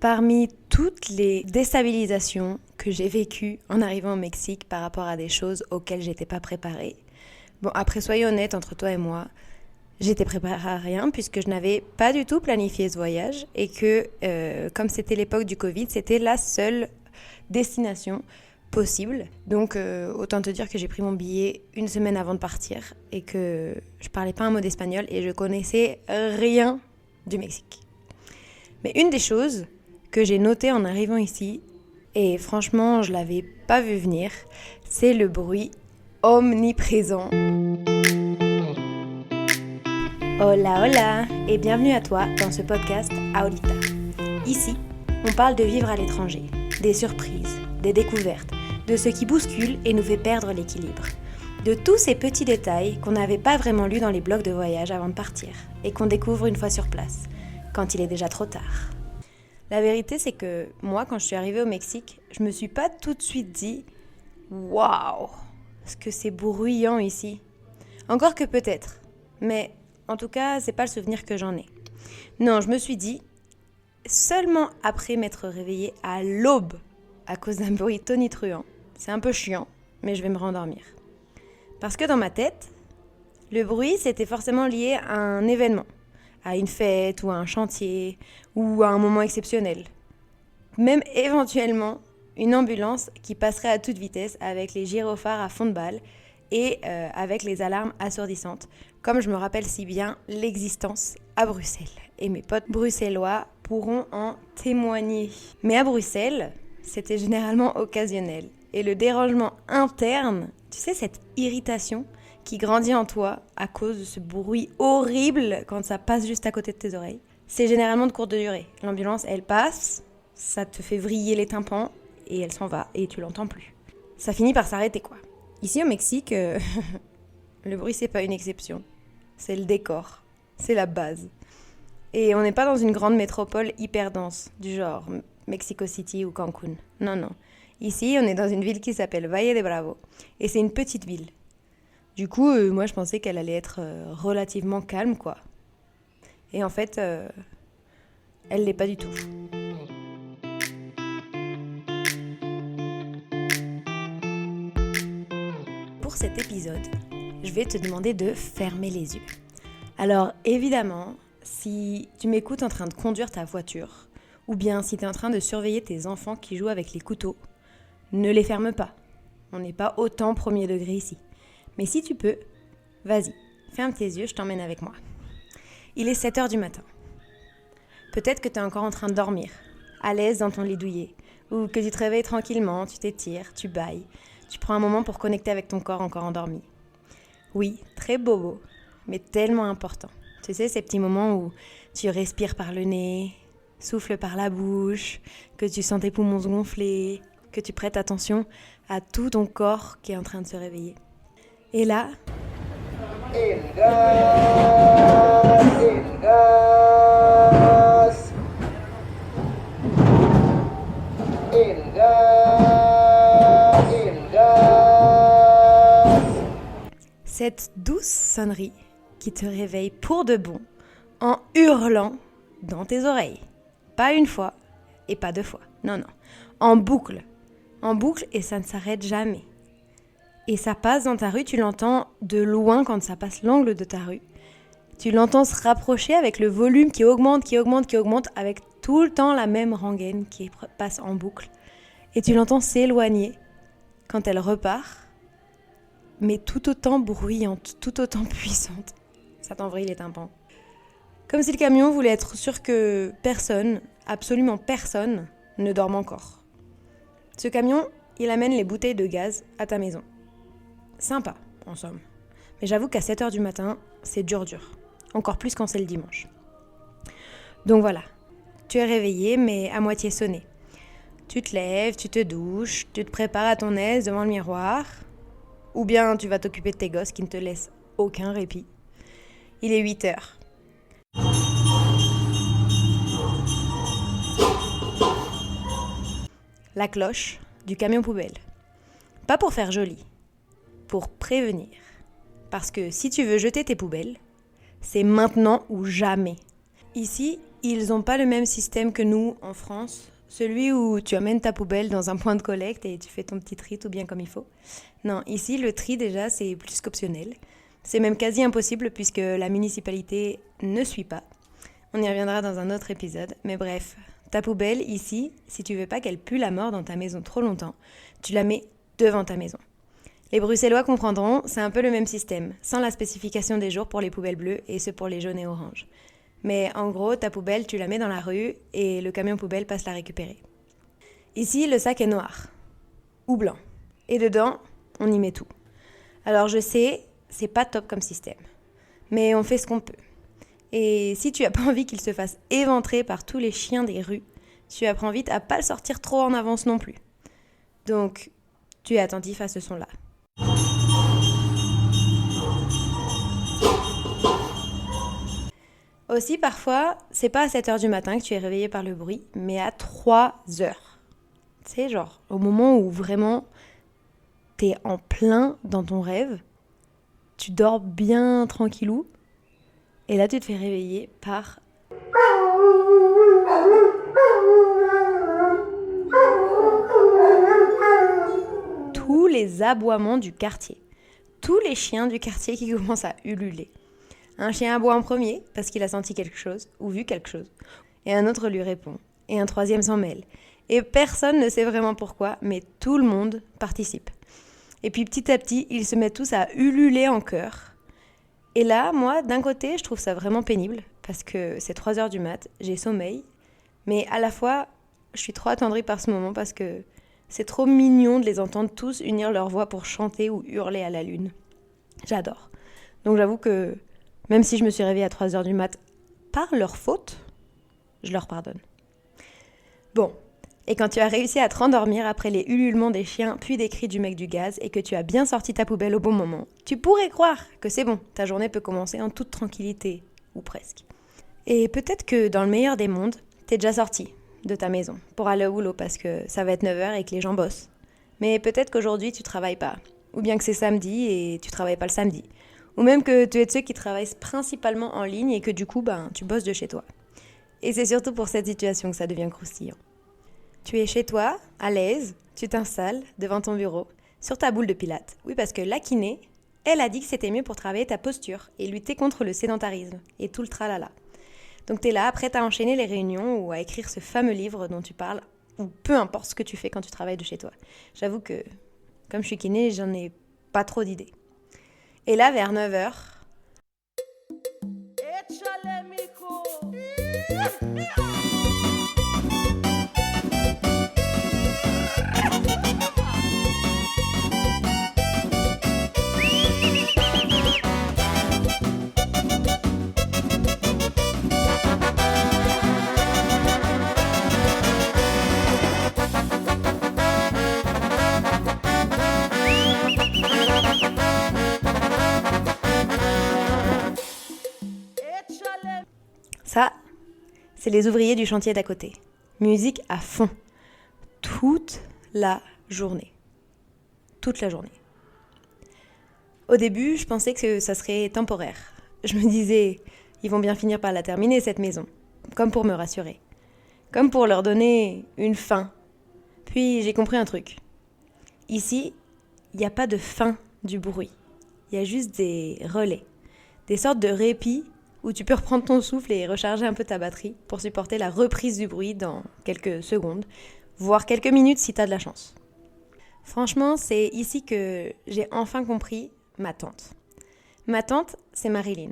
Parmi toutes les déstabilisations que j'ai vécues en arrivant au Mexique par rapport à des choses auxquelles j'étais pas préparée, bon, après, soyons honnêtes entre toi et moi, j'étais préparée à rien puisque je n'avais pas du tout planifié ce voyage et que, comme c'était l'époque du Covid, c'était la seule destination possible. Donc, autant te dire que j'ai pris mon billet une semaine avant de partir et que je parlais pas un mot d'espagnol et je connaissais rien du Mexique. Mais une des choses que j'ai notées en arrivant ici, et franchement, je l'avais pas vu venir, c'est le bruit omniprésent. Hola, hola, et bienvenue à toi dans ce podcast Aulita. Ici, on parle de vivre à l'étranger, des surprises, des découvertes, de ce qui bouscule et nous fait perdre l'équilibre. De tous ces petits détails qu'on n'avait pas vraiment lus dans les blogs de voyage avant de partir, et qu'on découvre une fois sur place, quand il est déjà trop tard. La vérité, c'est que moi, quand je suis arrivée au Mexique, je me suis pas tout de suite dit « Waouh, ce que c'est bruyant ici !» Encore que peut-être, mais en tout cas, c'est pas le souvenir que j'en ai. Non, je me suis dit, seulement après m'être réveillée à l'aube à cause d'un bruit tonitruant, c'est un peu chiant, mais je vais me rendormir. Parce que dans ma tête, le bruit, c'était forcément lié à un événement, à une fête ou à un chantier ou à un moment exceptionnel. Même éventuellement une ambulance qui passerait à toute vitesse avec les gyrophares à fond de balle et avec les alarmes assourdissantes, comme je me rappelle si bien l'existence à Bruxelles. Et mes potes bruxellois pourront en témoigner. Mais à Bruxelles, c'était généralement occasionnel. Et le dérangement interne, tu sais, cette irritation qui grandit en toi à cause de ce bruit horrible quand ça passe juste à côté de tes oreilles, c'est généralement de courte durée. L'ambulance, elle passe, ça te fait vriller les tympans et elle s'en va et tu l'entends plus. Ça finit par s'arrêter quoi. Ici au Mexique, le bruit c'est pas une exception. C'est le décor, c'est la base. Et on n'est pas dans une grande métropole hyper dense, du genre Mexico City ou Cancun. Non, non. Ici, on est dans une ville qui s'appelle Valle de Bravo. Et c'est une petite ville. Du coup, moi, je pensais qu'elle allait être relativement calme, quoi. Et en fait, elle l'est pas du tout. Pour cet épisode, je vais te demander de fermer les yeux. Alors, évidemment, si tu m'écoutes en train de conduire ta voiture, ou bien si tu es en train de surveiller tes enfants qui jouent avec les couteaux, ne les ferme pas. On n'est pas autant premier degré ici. Mais si tu peux, vas-y, ferme tes yeux, je t'emmène avec moi. Il est 7h du matin. Peut-être que tu es encore en train de dormir, à l'aise dans ton lit douillet, ou que tu te réveilles tranquillement, tu t'étires, tu bailles, tu prends un moment pour connecter avec ton corps encore endormi. Oui, très bobo, mais tellement important. Tu sais, ces petits moments où tu respires par le nez, souffles par la bouche, que tu sens tes poumons se gonfler, que tu prêtes attention à tout ton corps qui est en train de se réveiller. Et là, cette douce sonnerie qui te réveille pour de bon en hurlant dans tes oreilles. Pas une fois et pas deux fois. Non, non. En boucle. En boucle et ça ne s'arrête jamais. Et ça passe dans ta rue, tu l'entends de loin quand ça passe l'angle de ta rue. Tu l'entends se rapprocher avec le volume qui augmente, avec tout le temps la même rengaine qui passe en boucle. Et tu l'entends s'éloigner quand elle repart, mais tout autant bruyante, tout autant puissante. Ça t'envrille les tympans. Comme si le camion voulait être sûr que personne, absolument personne, ne dorme encore. Ce camion, il amène les bouteilles de gaz à ta maison. Sympa, en somme. Mais j'avoue qu'à 7h du matin, c'est dur. Encore plus quand c'est le dimanche. Donc voilà, tu es réveillé, mais à moitié sonné. Tu te lèves, tu te douches, tu te prépares à ton aise devant le miroir. Ou bien tu vas t'occuper de tes gosses qui ne te laissent aucun répit. Il est 8h. La cloche du camion poubelle. Pas pour faire joli, pour prévenir. Parce que si tu veux jeter tes poubelles, c'est maintenant ou jamais. Ici, ils n'ont pas le même système que nous en France. Celui où tu amènes ta poubelle dans un point de collecte et tu fais ton petit tri tout bien comme il faut. Non, ici, le tri déjà, c'est plus qu'optionnel. C'est même quasi impossible puisque la municipalité ne suit pas. On y reviendra dans un autre épisode. Mais bref, ta poubelle, ici, si tu veux pas qu'elle pue la mort dans ta maison trop longtemps, tu la mets devant ta maison. Les Bruxellois comprendront, c'est un peu le même système, sans la spécification des jours pour les poubelles bleues et ceux pour les jaunes et oranges. Mais en gros, ta poubelle, tu la mets dans la rue et le camion poubelle passe la récupérer. Ici, le sac est noir ou blanc. Et dedans, on y met tout. Alors je sais, c'est pas top comme système. Mais on fait ce qu'on peut. Et si tu n'as pas envie qu'il se fasse éventrer par tous les chiens des rues, tu apprends vite à pas le sortir trop en avance non plus. Donc, tu es attentif à ce son-là. Aussi, parfois, c'est pas à 7h du matin que tu es réveillé par le bruit, mais à 3h. Tu sais, genre, au moment où vraiment t'es en plein dans ton rêve, tu dors bien tranquillou, et là tu te fais réveiller par tous les aboiements du quartier. Tous les chiens du quartier qui commencent à ululer. Un chien aboie en premier parce qu'il a senti quelque chose ou vu quelque chose. Et un autre lui répond. Et un troisième s'en mêle. Et personne ne sait vraiment pourquoi, mais tout le monde participe. Et puis petit à petit, ils se mettent tous à ululer en chœur. Et là, moi, d'un côté, je trouve ça vraiment pénible parce que c'est 3h du mat, j'ai sommeil. Mais à la fois, je suis trop attendrie par ce moment parce que c'est trop mignon de les entendre tous unir leurs voix pour chanter ou hurler à la lune. J'adore. Donc j'avoue que même si je me suis réveillée à 3h du mat par leur faute, je leur pardonne. Bon, et quand tu as réussi à te rendormir après les ululements des chiens puis des cris du mec du gaz et que tu as bien sorti ta poubelle au bon moment, tu pourrais croire que c'est bon, ta journée peut commencer en toute tranquillité, ou presque. Et peut-être que dans le meilleur des mondes, t'es déjà sorti de ta maison pour aller au boulot parce que ça va être 9h et que les gens bossent. Mais peut-être qu'aujourd'hui tu travailles pas, ou bien que c'est samedi et tu travailles pas le samedi. Ou même que tu es de ceux qui travaillent principalement en ligne et que du coup, tu bosses de chez toi. Et c'est surtout pour cette situation que ça devient croustillant. Tu es chez toi, à l'aise, tu t'installes devant ton bureau, sur ta boule de pilates. Oui, parce que la kiné, elle a dit que c'était mieux pour travailler ta posture et lutter contre le sédentarisme et tout le tralala. Donc t'es là, prête à enchaîner les réunions ou à écrire ce fameux livre dont tu parles, ou peu importe ce que tu fais quand tu travailles de chez toi. J'avoue que, comme je suis kiné, j'en ai pas trop d'idées. Et là, vers 9h... Ça, c'est les ouvriers du chantier d'à côté. Musique à fond. Toute la journée. Toute la journée. Au début, je pensais que ça serait temporaire. Je me disais, ils vont bien finir par la terminer, cette maison. Comme pour me rassurer. Comme pour leur donner une fin. Puis j'ai compris un truc. Ici, il n'y a pas de fin du bruit. Il y a juste des relais. Des sortes de répits où tu peux reprendre ton souffle et recharger un peu ta batterie pour supporter la reprise du bruit dans quelques secondes, voire quelques minutes si tu as de la chance. Franchement, c'est ici que j'ai enfin compris ma tante. Ma tante, c'est Marilyn.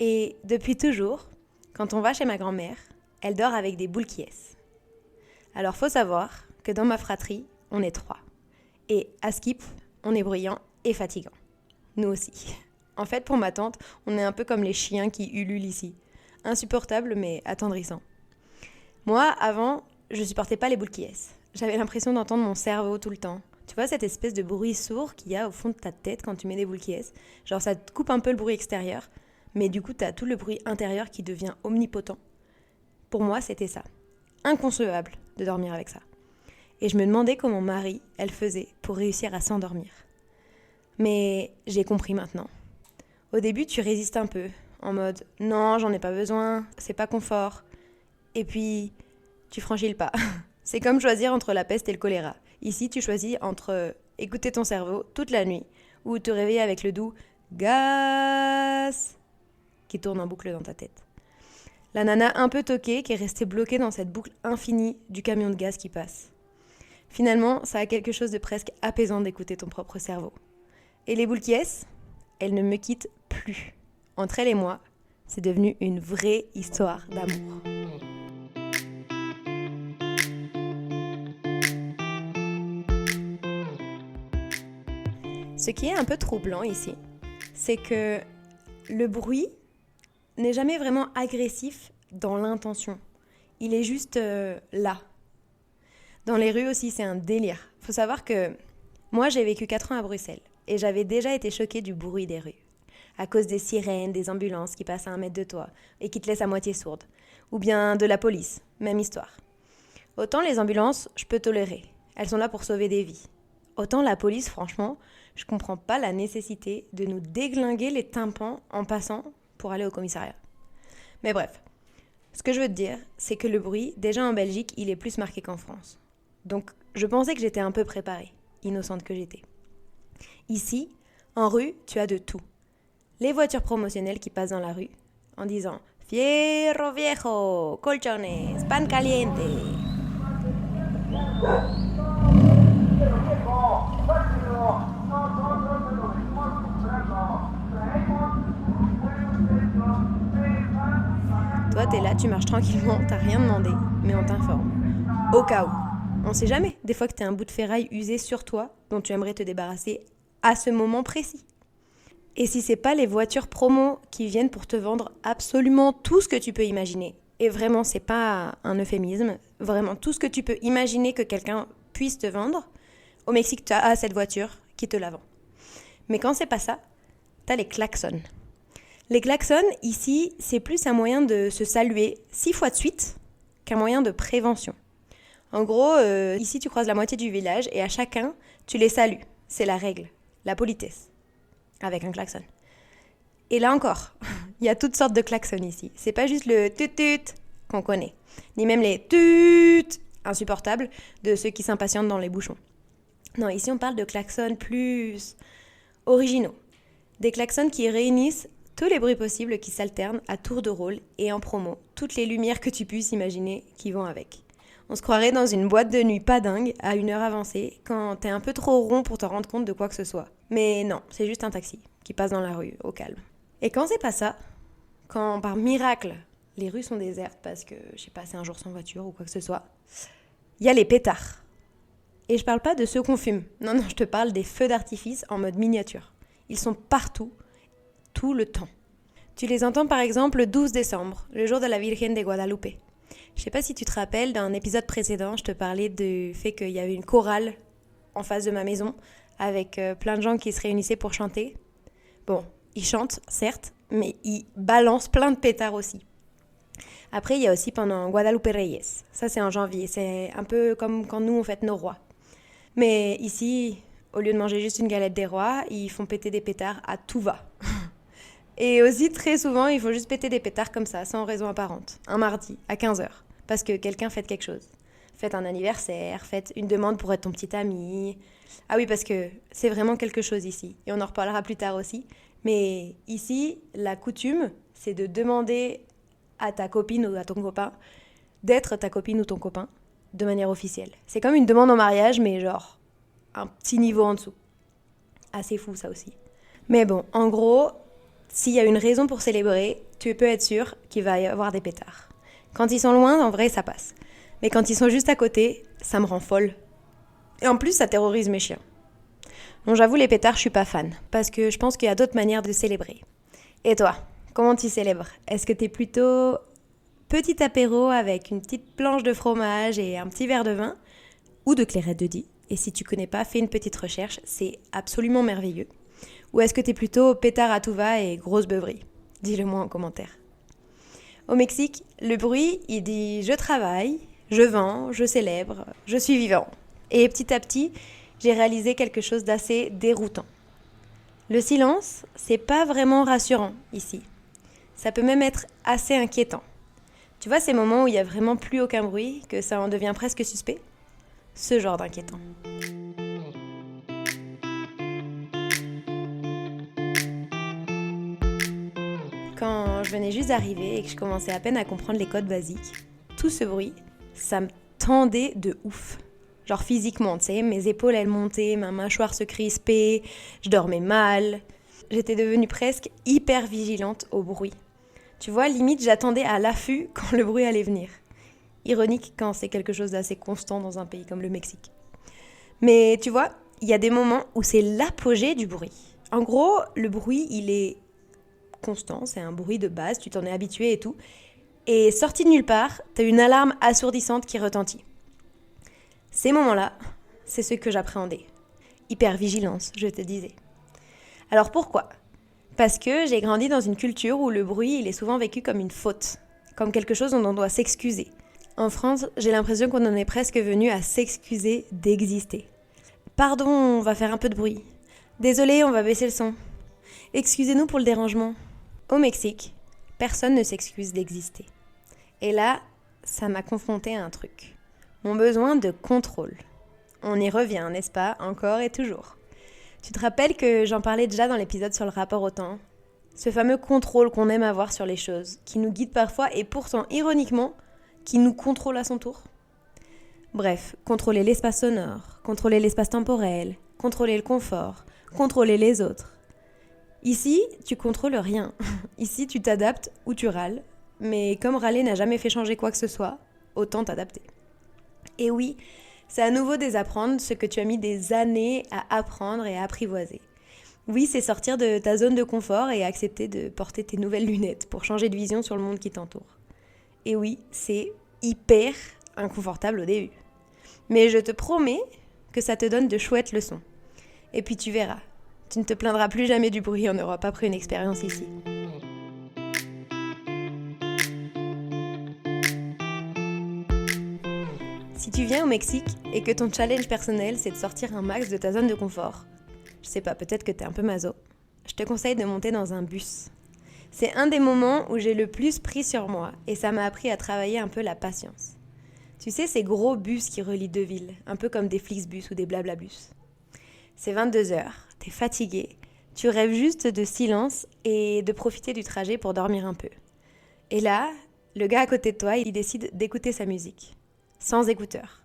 Et depuis toujours, quand on va chez ma grand-mère, elle dort avec des boules qui est. Alors faut savoir que dans ma fratrie, on est 3. Et à Skip, on est bruyant et fatigant. Nous aussi. En fait, pour ma tante, on est un peu comme les chiens qui ululent ici. Insupportable, mais attendrissant. Moi, avant, je supportais pas les boules qui est. J'avais l'impression d'entendre mon cerveau tout le temps. Tu vois cette espèce de bruit sourd qu'il y a au fond de ta tête quand tu mets des boules qui est. Genre ça te coupe un peu le bruit extérieur, mais du coup t'as tout le bruit intérieur qui devient omnipotent. Pour moi, c'était ça. Inconcevable de dormir avec ça. Et je me demandais comment Marie, elle faisait pour réussir à s'endormir. Mais j'ai compris maintenant. Au début, tu résistes un peu, en mode « Non, j'en ai pas besoin, c'est pas confort ». et puis tu franchis le pas. C'est comme choisir entre la peste et le choléra. Ici, tu choisis entre écouter ton cerveau toute la nuit ou te réveiller avec le doux gaz qui tourne en boucle dans ta tête. La nana un peu toquée qui est restée bloquée dans cette boucle infinie du camion de gaz qui passe. Finalement, ça a quelque chose de presque apaisant d'écouter ton propre cerveau. Et les boules qui est, elles ne me quittent plus. Entre elle et moi, c'est devenu une vraie histoire d'amour. Ce qui est un peu troublant ici, c'est que le bruit n'est jamais vraiment agressif dans l'intention. Il est juste là. Dans les rues aussi, c'est un délire. Faut savoir que moi, j'ai vécu 4 ans à Bruxelles et j'avais déjà été choquée du bruit des rues. À cause des sirènes, des ambulances qui passent à 1 mètre de toi et qui te laissent à moitié sourde. Ou bien de la police, même histoire. Autant les ambulances, je peux tolérer. Elles sont là pour sauver des vies. Autant la police, franchement, je comprends pas la nécessité de nous déglinguer les tympans en passant pour aller au commissariat. Mais bref, ce que je veux te dire, c'est que le bruit, déjà en Belgique, il est plus marqué qu'en France. Donc, je pensais que j'étais un peu préparée, innocente que j'étais. Ici, en rue, tu as de tout. Les voitures promotionnelles qui passent dans la rue en disant « Fierro viejo, colchones, pan caliente ». Toi, t'es là, tu marches tranquillement, t'as rien demandé, mais on t'informe. Au cas où. On sait jamais, des fois que t'as un bout de ferraille usé sur toi, dont tu aimerais te débarrasser à ce moment précis. Et si c'est pas les voitures promo qui viennent pour te vendre absolument tout ce que tu peux imaginer, et vraiment c'est pas un euphémisme, vraiment tout ce que tu peux imaginer que quelqu'un puisse te vendre, au Mexique tu as cette voiture qui te la vend. Mais quand c'est pas ça, t'as les klaxons. Les klaxons, ici, c'est plus un moyen de se saluer 6 fois de suite qu'un moyen de prévention. En gros, ici, tu croises la moitié du village et à chacun, tu les salues. C'est la règle, la politesse, avec un klaxon. Et là encore, il y a toutes sortes de klaxons ici. C'est pas juste le tut-tut qu'on connaît, ni même les tut insupportables de ceux qui s'impatientent dans les bouchons. Non, ici, on parle de klaxons plus originaux. Des klaxons qui réunissent tous les bruits possibles qui s'alternent à tour de rôle et en promo, toutes les lumières que tu puisses imaginer qui vont avec. On se croirait dans une boîte de nuit pas dingue à une heure avancée quand t'es un peu trop rond pour te rendre compte de quoi que ce soit. Mais non, c'est juste un taxi qui passe dans la rue au calme. Et quand c'est pas ça, quand par miracle les rues sont désertes parce que j'ai passé un jour sans voiture ou quoi que ce soit, il y a les pétards. Et je parle pas de ceux qu'on fume. Non, je te parle des feux d'artifice en mode miniature. Ils sont partout, tout le temps. Tu les entends par exemple le 12 décembre, le jour de la Virgen de Guadalupe. Je sais pas si tu te rappelles, dans un épisode précédent, je te parlais du fait qu'il y avait une chorale en face de ma maison avec plein de gens qui se réunissaient pour chanter. Bon, ils chantent, certes, mais ils balancent plein de pétards aussi. Après, il y a aussi pendant Guadalupe Reyes. Ça, c'est en janvier. C'est un peu comme quand nous, on fête nos rois. Mais ici, au lieu de manger juste une galette des rois, ils font péter des pétards à tout va. Et aussi, très souvent, il faut juste péter des pétards comme ça, sans raison apparente. Un mardi, à 15h, parce que quelqu'un fête quelque chose. Fête un anniversaire, fête une demande pour être ton petit ami. Ah oui, parce que c'est vraiment quelque chose ici. Et on en reparlera plus tard aussi. Mais ici, la coutume, c'est de demander à ta copine ou à ton copain d'être ta copine ou ton copain de manière officielle. C'est comme une demande en mariage, mais genre un petit niveau en dessous. Assez fou, ça aussi. Mais bon, en gros, s'il y a une raison pour célébrer, tu peux être sûr qu'il va y avoir des pétards. Quand ils sont loin, en vrai, ça passe. Mais quand ils sont juste à côté, ça me rend folle. Et en plus, ça terrorise mes chiens. Bon, j'avoue, les pétards, je suis pas fan. Parce que je pense qu'il y a d'autres manières de célébrer. Et toi, comment tu célèbres ? Est-ce que t'es plutôt petit apéro avec une petite planche de fromage et un petit verre de vin ? Ou de clairette de Die ? Et si tu connais pas, fais une petite recherche, c'est absolument merveilleux. Ou est-ce que t'es plutôt pétard à tout va et grosse beuverie ? Dis-le moi en commentaire. Au Mexique, le bruit, il dit « je travaille, je vends, je célèbre, je suis vivant ». Et petit à petit, j'ai réalisé quelque chose d'assez déroutant. Le silence, c'est pas vraiment rassurant ici. Ça peut même être assez inquiétant. Tu vois ces moments où il n'y a vraiment plus aucun bruit, que ça en devient presque suspect? Ce genre d'inquiétant. Quand je venais juste d'arriver et que je commençais à peine à comprendre les codes basiques, tout ce bruit, ça me tendait de ouf. Genre physiquement, tu sais, mes épaules elles montaient, ma mâchoire se crispait, je dormais mal. J'étais devenue presque hyper vigilante au bruit. Tu vois, limite j'attendais à l'affût quand le bruit allait venir. Ironique quand c'est quelque chose d'assez constant dans un pays comme le Mexique. Mais tu vois, il y a des moments où c'est l'apogée du bruit. En gros, le bruit, il est constant, c'est un bruit de base, tu t'en es habitué et tout. Et sorti de nulle part, t'as une alarme assourdissante qui retentit. Ces moments-là, c'est ce que j'appréhendais. Hypervigilance, je te disais. Alors pourquoi ? Parce que j'ai grandi dans une culture où le bruit, il est souvent vécu comme une faute, comme quelque chose dont on doit s'excuser. En France, j'ai l'impression qu'on en est presque venu à s'excuser d'exister. Pardon, on va faire un peu de bruit. Désolé, on va baisser le son. Excusez-nous pour le dérangement. Au Mexique, personne ne s'excuse d'exister. Et là, ça m'a confrontée à un truc. Mon besoin de contrôle. On y revient, n'est-ce pas, encore et toujours. Tu te rappelles que j'en parlais déjà dans l'épisode sur le rapport au temps ? Ce fameux contrôle qu'on aime avoir sur les choses, qui nous guide parfois et pourtant, ironiquement, qui nous contrôle à son tour. Bref, contrôler l'espace sonore, contrôler l'espace temporel, contrôler le confort, contrôler les autres. Ici, tu contrôles rien. Ici, tu t'adaptes ou tu râles. Mais comme râler n'a jamais fait changer quoi que ce soit, autant t'adapter. Et oui, c'est à nouveau désapprendre ce que tu as mis des années à apprendre et à apprivoiser. Oui, c'est sortir de ta zone de confort et accepter de porter tes nouvelles lunettes pour changer de vision sur le monde qui t'entoure. Et oui, c'est hyper inconfortable au début. Mais je te promets que ça te donne de chouettes leçons. Et puis tu verras, tu ne te plaindras plus jamais du bruit en Europe après une expérience ici. Si tu viens au Mexique et que ton challenge personnel c'est de sortir un max de ta zone de confort, je sais pas, peut-être que t'es un peu maso, je te conseille de monter dans un bus. C'est un des moments où j'ai le plus pris sur moi et ça m'a appris à travailler un peu la patience. Tu sais, ces gros bus qui relient deux villes, un peu comme des Flixbus ou des Blablabus. C'est 22h, t'es fatigué, tu rêves juste de silence et de profiter du trajet pour dormir un peu. Et là, le gars à côté de toi, il décide d'écouter sa musique. Sans écouteurs.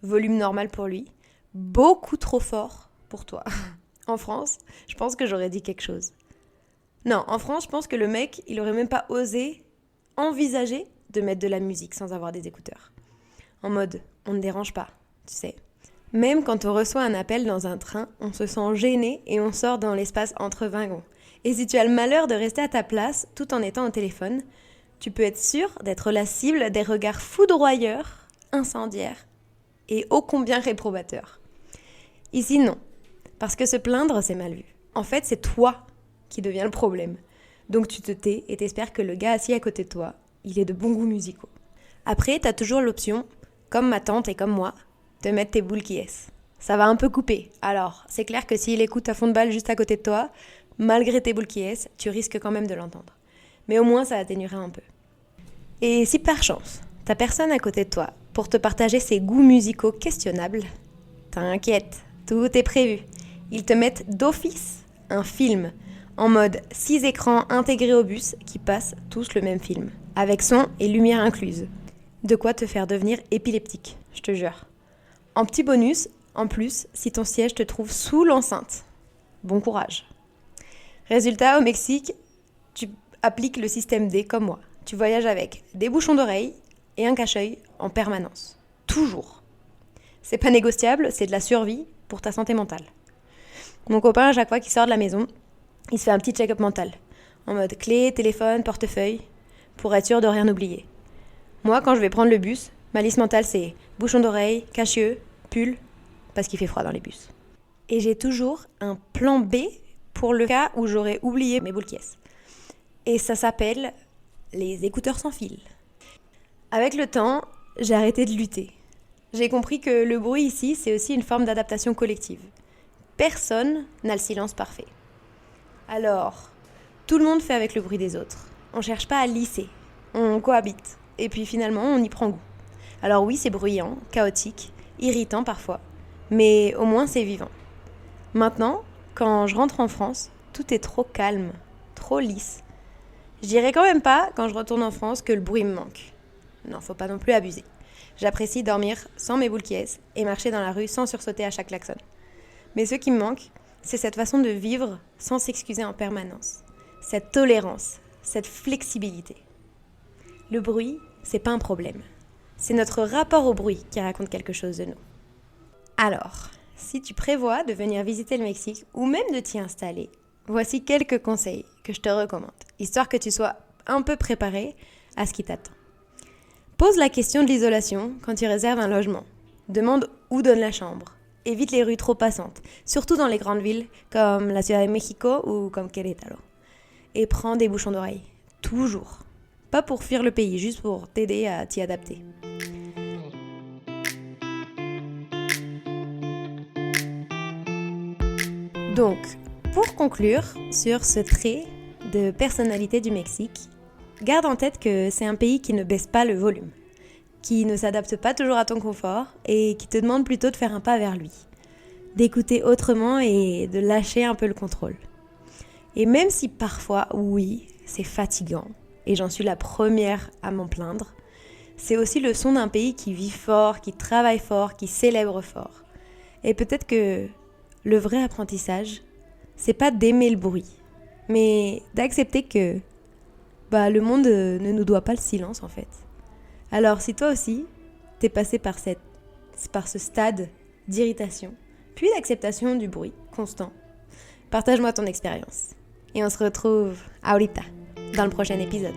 Volume normal pour lui, beaucoup trop fort pour toi. En France, je pense que j'aurais dit quelque chose. Non, en France, je pense que le mec, il aurait même pas osé envisager de mettre de la musique sans avoir des écouteurs. En mode, on ne dérange pas, tu sais. Même quand on reçoit un appel dans un train, on se sent gêné et on sort dans l'espace entre wagons. Et si tu as le malheur de rester à ta place tout en étant au téléphone, tu peux être sûr d'être la cible des regards foudroyeurs, incendiaires et ô combien réprobateurs. Ici, non. Parce que se plaindre, c'est mal vu. En fait, c'est toi qui deviens le problème. Donc tu te tais et t'espères que le gars assis à côté de toi, il est de bons goûts musicaux. Après, t'as toujours l'option, comme ma tante et comme moi, de mettre tes boules qui est. Ça va un peu couper. Alors, c'est clair que s'il écoute à fond de balle juste à côté de toi, malgré tes boules qui est, tu risques quand même de l'entendre. Mais au moins, ça atténuera un peu. Et si par chance, t'as personne à côté de toi pour te partager ses goûts musicaux questionnables, t'inquiète, tout est prévu. Ils te mettent d'office un film, en mode 6 écrans intégrés au bus qui passent tous le même film, avec son et lumière incluses. De quoi te faire devenir épileptique, je te jure. En petit bonus, en plus, si ton siège te trouve sous l'enceinte. Bon courage. Résultat, au Mexique, tu appliques le système D comme moi. Tu voyages avec des bouchons d'oreilles et un cache-œil en permanence. Toujours. C'est pas négociable, c'est de la survie pour ta santé mentale. Mon copain, à chaque fois qu'il sort de la maison, il se fait un petit check-up mental. En mode clé, téléphone, portefeuille, pour être sûr de rien oublier. Moi, quand je vais prendre le bus, ma liste mentale, c'est bouchon d'oreille, cache-œil, pull, parce qu'il fait froid dans les bus. Et j'ai toujours un plan B pour le cas où j'aurais oublié mes boules qui est. Et ça s'appelle les écouteurs sans fil. Avec le temps, j'ai arrêté de lutter. J'ai compris que le bruit ici, c'est aussi une forme d'adaptation collective. Personne n'a le silence parfait. Alors, tout le monde fait avec le bruit des autres. On cherche pas à lisser, on cohabite. et puis finalement on y prend goût. Alors oui, c'est bruyant, chaotique, irritant parfois, mais au moins c'est vivant. Maintenant, quand je rentre en France, tout est trop calme, trop lisse. Je dirais quand même pas, quand je retourne en France, que le bruit me manque. Non, faut pas non plus abuser. J'apprécie dormir sans mes boules qui et marcher dans la rue sans sursauter à chaque klaxon. Mais ce qui me manque, c'est cette façon de vivre sans s'excuser en permanence. Cette tolérance, cette flexibilité. Le bruit, c'est pas un problème. C'est notre rapport au bruit qui raconte quelque chose de nous. Alors, si tu prévois de venir visiter le Mexique ou même de t'y installer, voici quelques conseils que je te recommande, histoire que tu sois un peu préparé à ce qui t'attend. Pose la question de l'isolation quand tu réserves un logement. Demande où donne la chambre. Évite les rues trop passantes, surtout dans les grandes villes comme la Ciudad de México ou comme Querétaro. Et prends des bouchons d'oreille, toujours. Pas pour fuir le pays, juste pour t'aider à t'y adapter. Donc, pour conclure sur ce trait de personnalité du Mexique, garde en tête que c'est un pays qui ne baisse pas le volume, qui ne s'adapte pas toujours à ton confort et qui te demande plutôt de faire un pas vers lui, d'écouter autrement et de lâcher un peu le contrôle. Et même si parfois, oui, c'est fatigant, et j'en suis la première à m'en plaindre, c'est aussi le son d'un pays qui vit fort, qui travaille fort, qui célèbre fort. Et peut-être que le vrai apprentissage, c'est pas d'aimer le bruit, mais d'accepter que le monde ne nous doit pas le silence en fait. Alors si toi aussi, t'es passé par ce stade d'irritation, puis d'acceptation du bruit constant, partage-moi ton expérience. Et on se retrouve ahorita, dans le prochain épisode.